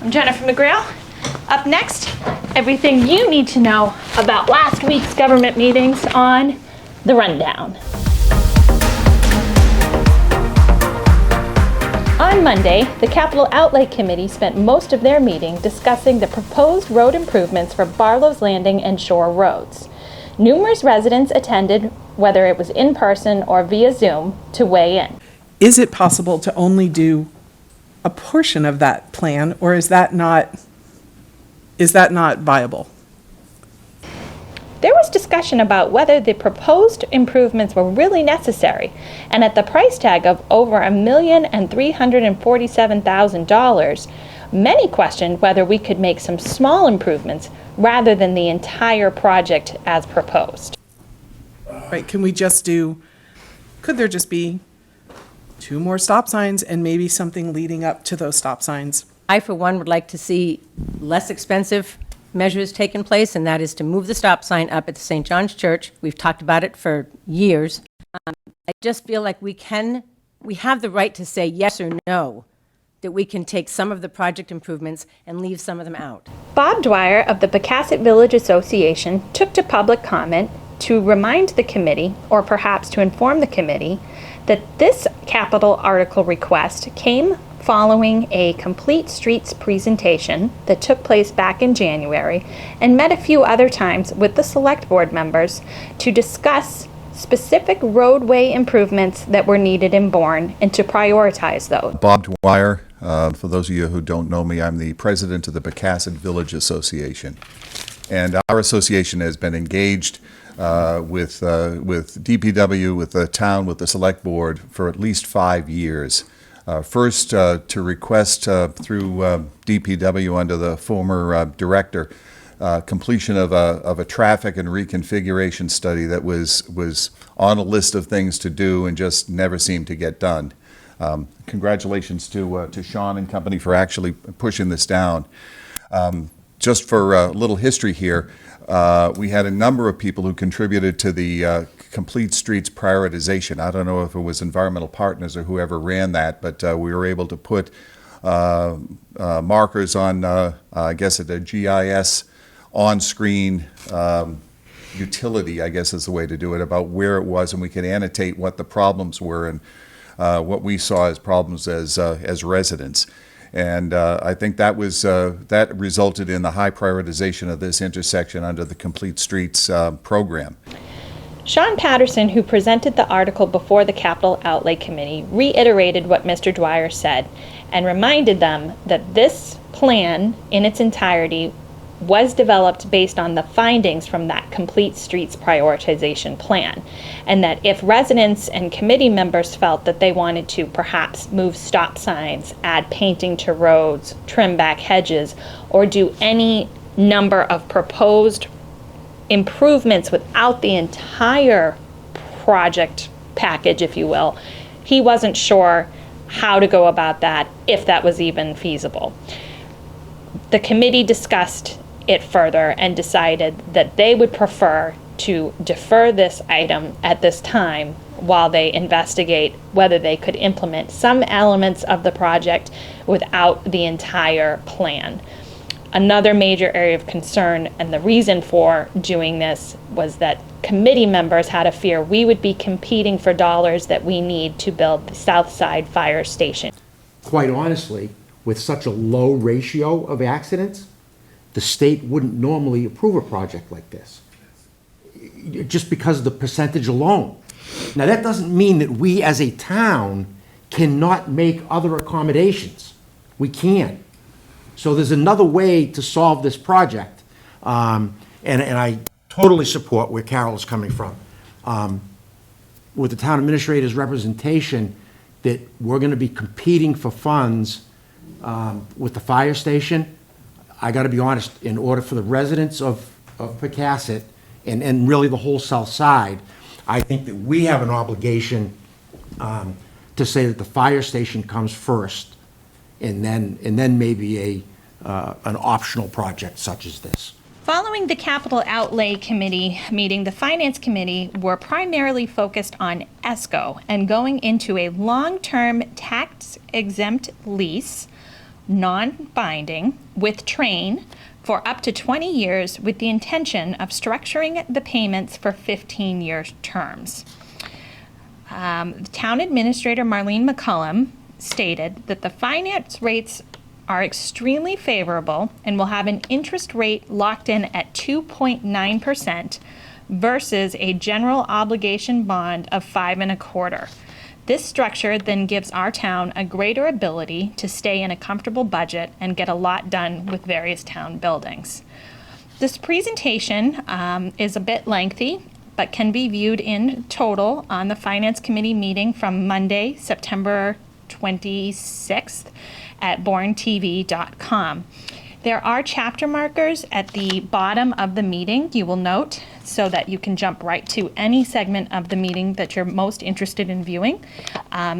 I'm Jennifer McGrail. Up next, everything you need to know about last week's government meetings on The Rundown. On Monday, the Capital Outlay Committee spent most of their meeting discussing the proposed road improvements for Barlow's Landing and Shore roads. Numerous residents attended, whether it was in person or via Zoom, to weigh in. Is it possible to only do a portion of that plan, or is that not viable? There was discussion about whether the proposed improvements were really necessary, and at the price tag of over $1,347,000, many questioned whether we could make some small improvements rather than the entire project as proposed. Right, could there just be 2 more stop signs and maybe something leading up to those stop signs? I, for one, would like to see less expensive measures taken place, and that is to move the stop sign up at the St. John's Church. We've talked about it for years. I just feel like we have the right to say yes or no, that we can take some of the project improvements and leave some of them out. Bob Dwyer of the Pecasset Village Association took to public comment to remind the committee, or perhaps to inform the committee, that this capital article request came following a complete streets presentation that took place back in January and met a few other times with the select board members to discuss specific roadway improvements that were needed in Bourne and to prioritize those. Bob Dwyer, for those of you who don't know me, I'm the president of the Pecasset Village Association. And our association has been engaged with DPW, with the town, with the select board for at least 5 years. First, to request through DPW under the former director, completion of a traffic and reconfiguration study that was on a list of things to do and just never seemed to get done. Congratulations to Sean and company for actually pushing this down. Just for a little history here, we had a number of people who contributed to the Complete Streets prioritization. I don't know if it was Environmental Partners or whoever ran that, but we were able to put markers on, I guess, at a GIS on-screen utility, I guess is the way to do it, about where it was, and we could annotate what the problems were and what we saw as problems as residents. And I think that was that resulted in the high prioritization of this intersection under the Complete Streets program. Sean Patterson, who presented the article before the Capital Outlay Committee, reiterated what Mr. Dwyer said and reminded them that this plan in its entirety was developed based on the findings from that Complete Streets prioritization plan, and that if residents and committee members felt that they wanted to perhaps move stop signs, add painting to roads, trim back hedges, or do any number of proposed improvements without the entire project package, if you will, he wasn't sure how to go about that, if that was even feasible. The committee discussed it further and decided that they would prefer to defer this item at this time while they investigate whether they could implement some elements of the project without the entire plan. Another major area of concern, and the reason for doing this, was that committee members had a fear we would be competing for dollars that we need to build the South Side Fire Station. Quite honestly, with such a low ratio of accidents, the state wouldn't normally approve a project like this, just because of the percentage alone. Now, that doesn't mean that we as a town cannot make other accommodations. We can. So there's another way to solve this project, and I totally support where Carol is coming from. With the town administrator's representation that we're going to be competing for funds with the fire station, I got to be honest, in order for the residents of Pecasset and really the whole south side, I think that we have an obligation to say that the fire station comes first, and then maybe an optional project such as this. Following the Capital Outlay Committee meeting, the Finance Committee were primarily focused on ESCO and going into a long-term tax-exempt lease non-binding, with Train for up to 20 years with the intention of structuring the payments for 15-year terms. Town Administrator Marlene McCullum stated that the finance rates are extremely favorable and will have an interest rate locked in at 2.9% versus a general obligation bond of 5.25%. This structure then gives our town a greater ability to stay in a comfortable budget and get a lot done with various town buildings. This presentation is a bit lengthy, but can be viewed in total on the Finance Committee meeting from Monday, September 26th at bournetv.com. There are chapter markers at the bottom of the meeting, you will note, so that you can jump right to any segment of the meeting that you're most interested in viewing.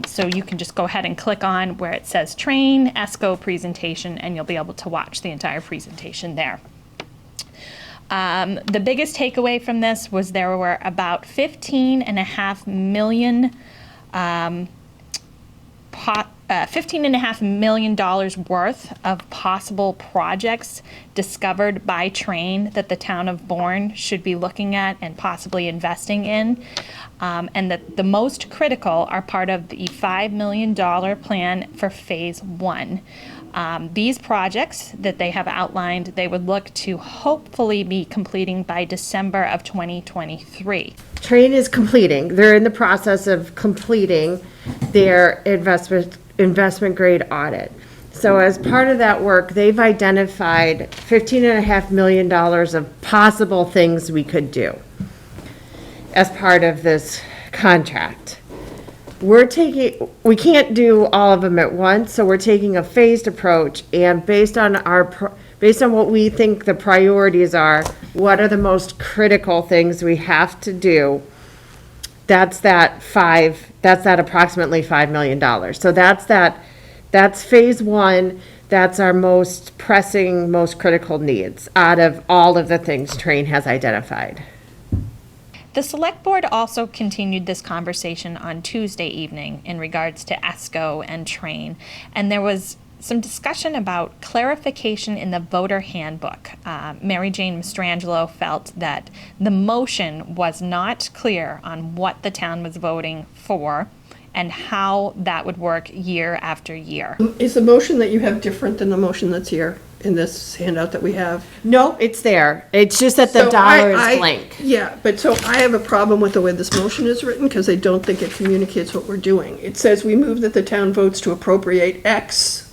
So you can just go ahead and click on where it says Train, ESCO presentation, and you'll be able to watch the entire presentation there. The biggest takeaway from this was there were about $15.5 million worth of possible projects discovered by Train that the town of Bourne should be looking at and possibly investing in, and that the most critical are part of the $5 million plan for phase 1. These projects that they have outlined, they would look to hopefully be completing by December of 2023. Train is completing. They're in the process of completing their investment grade audit. So as part of that work, they've identified $15.5 million of possible things we could do as part of this contract. We can't do all of them at once, so we're taking a phased approach, and based on what we think the priorities are, what are the most critical things we have to do, that's that approximately $5 million. So that's phase 1, that's our most pressing, most critical needs out of all of the things Train has identified. The Select Board also continued this conversation on Tuesday evening in regards to ESCO and Train, and there was some discussion about clarification in the voter handbook. Mary Jane Mastrangelo felt that the motion was not clear on what the town was voting for and how that would work year after year. Is the motion that you have different than the motion that's here in this handout that we have? No, it's there. It's just that the So dollar is I- blank. Yeah, but so I have a problem with the way this motion is written because I don't think it communicates what we're doing. It says we move that the town votes to appropriate X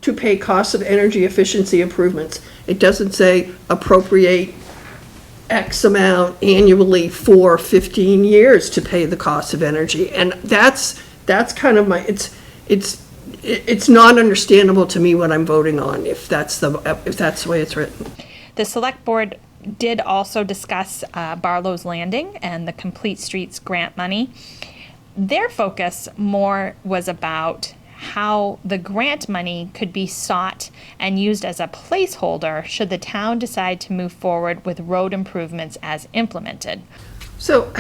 to pay costs of energy efficiency improvements. It doesn't say appropriate X amount annually for 15 years to pay the cost of energy. And that's kind of my, it's not understandable to me what I'm voting on if that's the way it's written. The Select Board did also discuss Barlow's Landing and the Complete Streets grant money. Their focus more was about how the grant money could be sought and used as a placeholder should the town decide to move forward with road improvements as implemented. So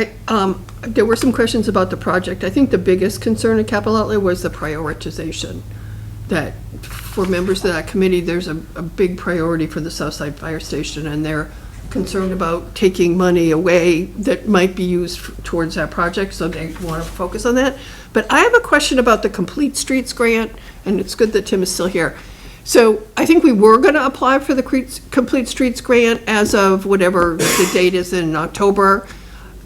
there were some questions about the project. I think the biggest concern in capital outlay was the prioritization. That for members of that committee, there's a big priority for the Southside Fire Station, and they're concerned about taking money away that might be used towards that project, so they want to focus on that. But I have a question about the Complete Streets grant, and it's good that Tim is still here. So I think we were going to apply for the Complete Streets grant as of whatever the date is in October.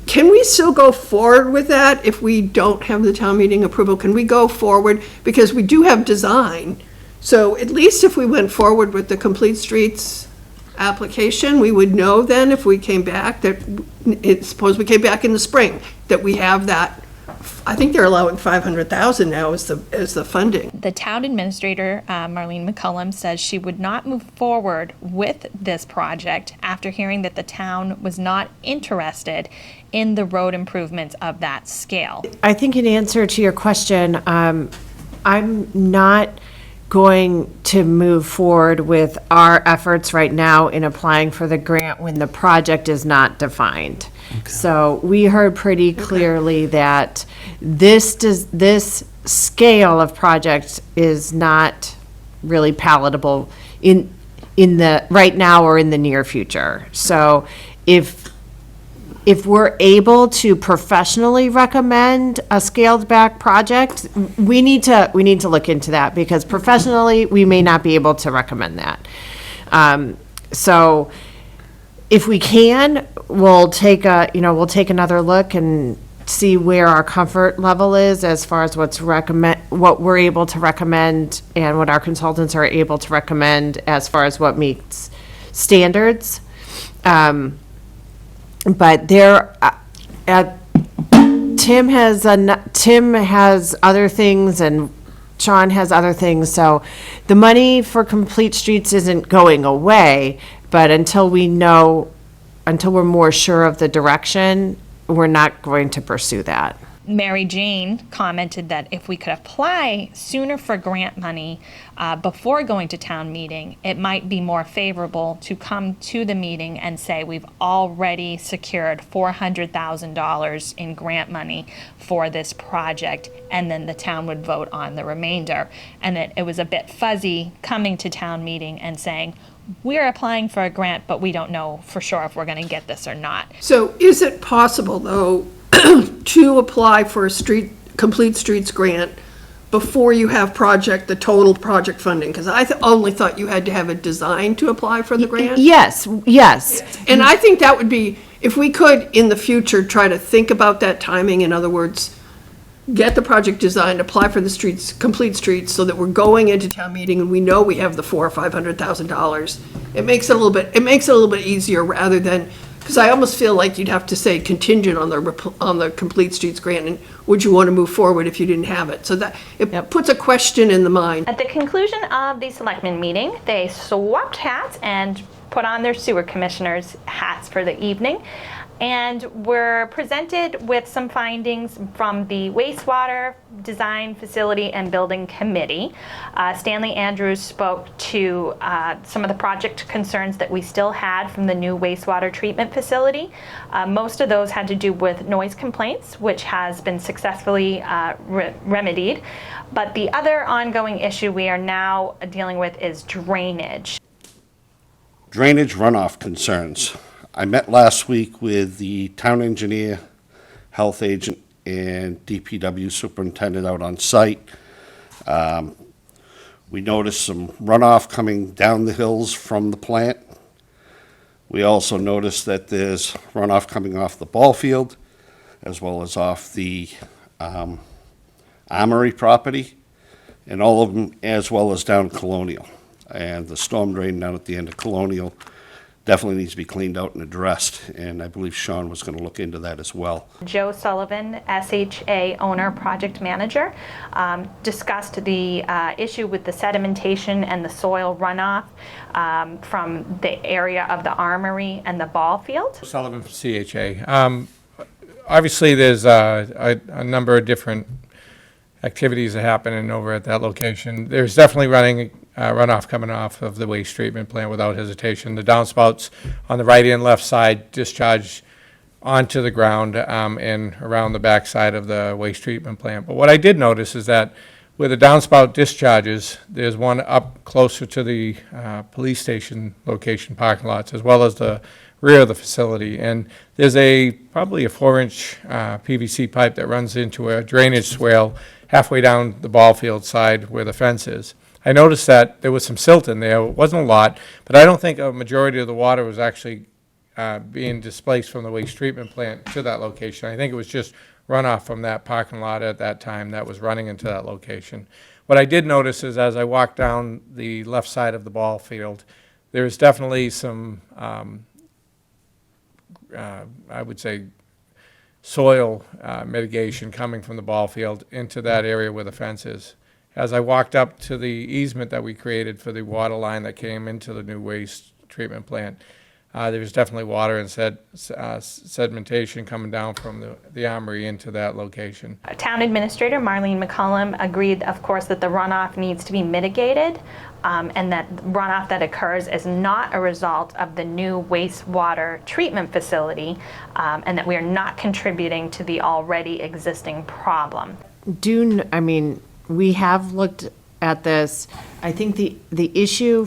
Can we still go forward with that if we don't have the town meeting approval? Can we go forward? Because we do have design. So at least if we went forward with the Complete Streets application, we would know then if we came back that, suppose we came back in the spring, that we have that. I think they're allowing $500,000 now as the funding. The town administrator, Marlene McCullum, says she would not move forward with this project after hearing that the town was not interested in the road improvements of that scale. I think in answer to your question, I'm not going to move forward with our efforts right now in applying for the grant when the project is not defined. So we heard pretty clearly that this scale of project is not really palatable in the, right now or in the near future. So if we're able to professionally recommend a scaled back project, we need to look into that, because professionally, we may not be able to recommend that. So if we can, we'll take another look and see where our comfort level is as far as what we're able to recommend and what our consultants are able to recommend as far as what meets standards. But Tim has other things and Sean has other things, so the money for Complete Streets isn't going away, but until we're more sure of the direction, we're not going to pursue that. Mary Jane commented that if we could apply sooner for grant money before going to town meeting, it might be more favorable to come to the meeting and say we've already secured $400,000 in grant money for this project, and then the town would vote on the remainder. And it was a bit fuzzy coming to town meeting and saying, we're applying for a grant, but we don't know for sure if we're going to get this or not. So is it possible, though, to apply for a Complete Streets grant before you have the total project funding? Because I only thought you had to have a design to apply for the grant. Yes. And I think that would be, if we could, in the future, try to think about that timing. In other words, get the project designed, apply for the Complete Streets, so that we're going into town meeting and we know we have the $400,000 or $500,000. It makes it a little bit easier, rather than, because I almost feel like you'd have to say contingent on the Complete Streets grant, and would you want to move forward if you didn't have it? So that it puts a question in the mind. At the conclusion of the selectmen meeting, they swapped hats and put on their sewer commissioners' hats for the evening, and were presented with some findings from the wastewater design, facility, and building committee. Stanley Andrews spoke to some of the project concerns that we still had from the new wastewater treatment facility. Most of those had to do with noise complaints, which has been successfully remedied. But the other ongoing issue we are now dealing with is drainage. Drainage runoff concerns. I met last week with the town engineer, health agent, and DPW superintendent out on site. We noticed some runoff coming down the hills from the plant. We also noticed that there's runoff coming off the ball field, as well as off the Armory property, and all of them, as well as down Colonial. And the storm drain down at the end of Colonial definitely needs to be cleaned out and addressed, and I believe Sean was going to look into that as well. Joe Sullivan, SHA owner, project manager, discussed the issue with the sedimentation and the soil runoff from the area of the Armory and the ball field. Sullivan from CHA. Obviously, there's a number of different activities that happening over at that location. There's definitely runoff coming off of the waste treatment plant without hesitation. The downspouts on the right and left side discharge onto the ground and around the back side of the waste treatment plant. But what I did notice is that where the downspout discharges, there's one up closer to the police station location parking lots, as well as the rear of the facility. And there's probably a 4-inch PVC pipe that runs into a drainage swale halfway down the ball field side where the fence is. I noticed that there was some silt in there. It wasn't a lot, but I don't think a majority of the water was actually being displaced from the waste treatment plant to that location. I think it was just runoff from that parking lot at that time that was running into that location. What I did notice is as I walked down the left side of the ball field, there's definitely some, I would say, soil mitigation coming from the ball field into that area where the fence is. As I walked up to the easement that we created for the water line that came into the new waste treatment plant, there was definitely water and sedimentation coming down from the Armory into that location. Town Administrator Marlene McCullum agreed, of course, that the runoff needs to be mitigated and that runoff that occurs is not a result of the new wastewater treatment facility and that we are not contributing to the already existing problem. We have looked at this. I think the issue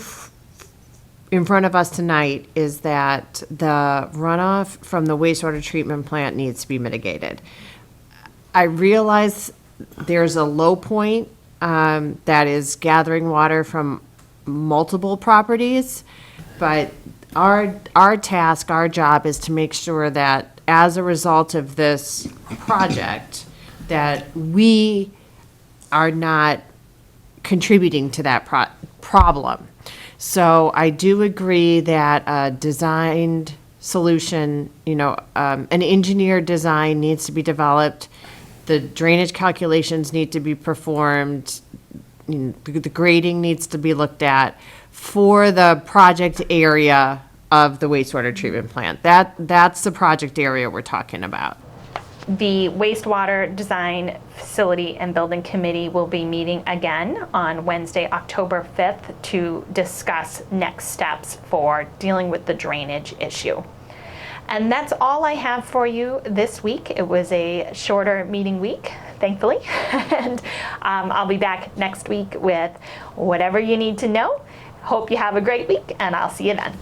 in front of us tonight is that the runoff from the wastewater treatment plant needs to be mitigated. I realize there's a low point that is gathering water from multiple properties, but our task, our job is to make sure that as a result of this project, that we are not contributing to that problem. So I do agree that a designed solution, an engineered design needs to be developed. The drainage calculations need to be performed. The grading needs to be looked at for the project area of the wastewater treatment plant. That's the project area we're talking about. The wastewater design facility and building committee will be meeting again on Wednesday, October 5th to discuss next steps for dealing with the drainage issue. And that's all I have for you this week. It was a shorter meeting week, thankfully. And I'll be back next week with whatever you need to know. Hope you have a great week, and I'll see you then.